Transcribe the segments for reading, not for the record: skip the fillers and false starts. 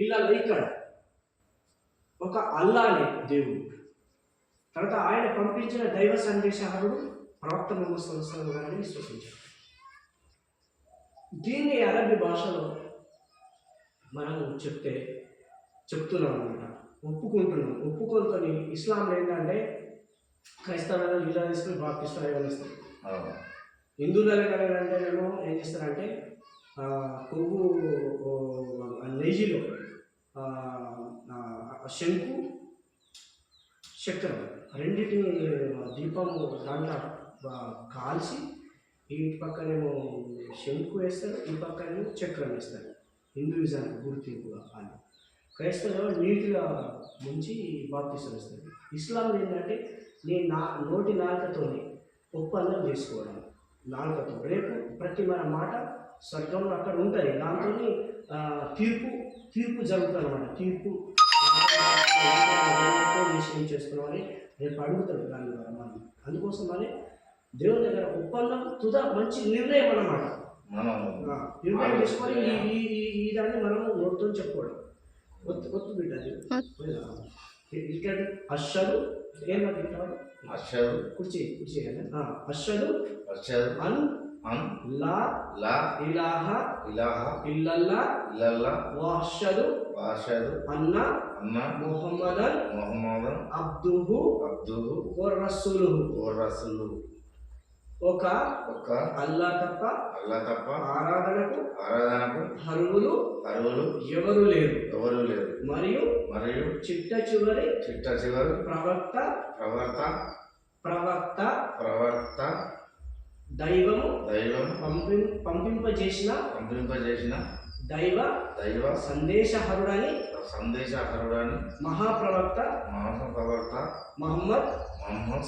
ఇలా ఇక్కడ ఒక అల్లా అనే దేవుడు, తర్వాత ఆయన పంపించిన దైవ సందేశహారుడు ప్రవక్త ముహమ్మద్ సల్లల్లాహు అలైహి వసల్లం గారిని విశ్వసించారు. దీన్ని అరబీ భాషలో మనం చెప్తున్నాం అనమాట, ఒప్పుకుంటుని ఇస్లాంలో ఏంటంటే క్రైస్తవులను ఇలా తీసుకుని బాప్తిస్తా ఇస్తారు. హిందువులలో అంటే నేను ఏం చేస్తారంటే కొవ్వు నెయ్యిలో శంకు చక్కెర రెండింటిని దీపము దాంట్లో కాల్చి ఈ పక్కనేమో శంకు వేస్తారు, ఈ పక్కనేమో చక్రం వేస్తారు. హిందూయిజానికి గుర్తింపుగా అని. క్రైస్తవులు నీటిగా ముంచి బాప్తిసం ఇస్తారు. ఇస్లాంలో ఏంటంటే నేను నోటి నాలుకతోనే ఒప్పందం చేసుకోవడం, నాలుకతో రేపు ప్రతి మన మాట స్వర్గంలో అక్కడ ఉంటుంది. దాంతో తీర్పు జరుగుతుంది అన్నమాట. తీర్పు నిశ్చయం చేసుకున్నామని రేపు అడుగుతాడు దాని ద్వారా మనం. అందుకోసం అని దేవుని దగ్గర ఒప్పందం మంచి నిర్ణయం అన్నమాట. నిర్ణయం చేసుకొని ఈ దాన్ని మనం నోటితో చెప్పుకోవడం. ఒత్తు బిడ్డ ఇక్కడ అషదు ఏమది అషదు కుర్చీ కదా అషదు అన్ లా ఇలాహ ఇల్లల్లా వఅషదు అన్న ముహమ్మదన్ అబ్దుహు వ రసూలుహు. ఒక అల్లా తప్ప ఆరాధనకు అర్హులు ఎవరు లేరు. మరియు చిట్ట చివరి ప్రవక్త దైవము పంపింపజేసిన దైవ సందేశహరుడని మహాప్రవక్త ముహమ్మద్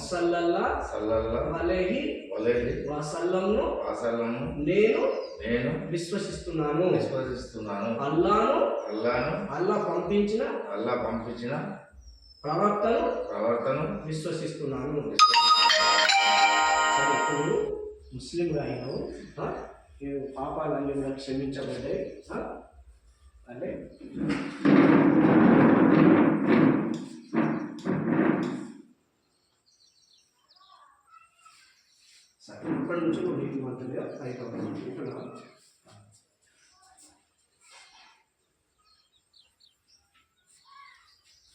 సల్లల్లాహు అలైహి వసల్లంను నేను విశ్వసిస్తున్నాను. అల్లా పంపించిన ప్రవక్తను విశ్వసిస్తున్నాను. సరే, ఇప్పుడు ముస్లింగా అయినావు, పాపాలన్నీ కూడా క్షమించబడ్డాయి అంటే సరే, ఇప్పటి నుంచి నువ్వు నీతి మంత్రులుగా అయిపోతున్నావు.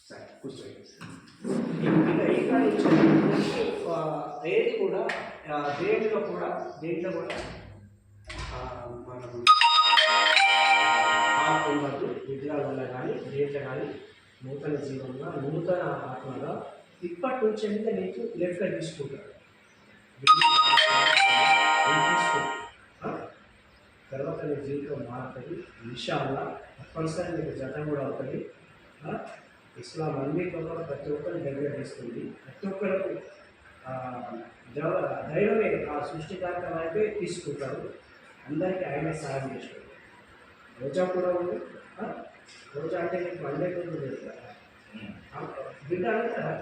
సరే, కూర్చోండి. ఇంకా ఏది కూడా దేంట్లో కూడా మనం ఆత్మవద్దు విగ్రహాల వల్ల కానీ దేంట్లో కానీ నూతన జీవంగా నూతన ఆత్మగా ఇప్పటి నుంచి అంటే నీకు లెక్క తీసుకుంటాడు. తర్వాత నీ జీవితం మారుతుంది. ఇన్షాల్లా తప్పనిసరి నీకు జతం కూడా అవుతుంది. ఇస్లాం అన్నింటిలో ప్రతి ఒక్కరి దగ్గర తీస్తుంది. ప్రతి ఒక్కరికి దైవమే ఆ సృష్టికర్త వైపే తీసుకుంటారు. అందరికీ ఆయనే సహాయం చేస్తాడు. రోజా కూడా ఉంది. రోజా అంటే నీకు వండే బిడ్డ అంటే కదా.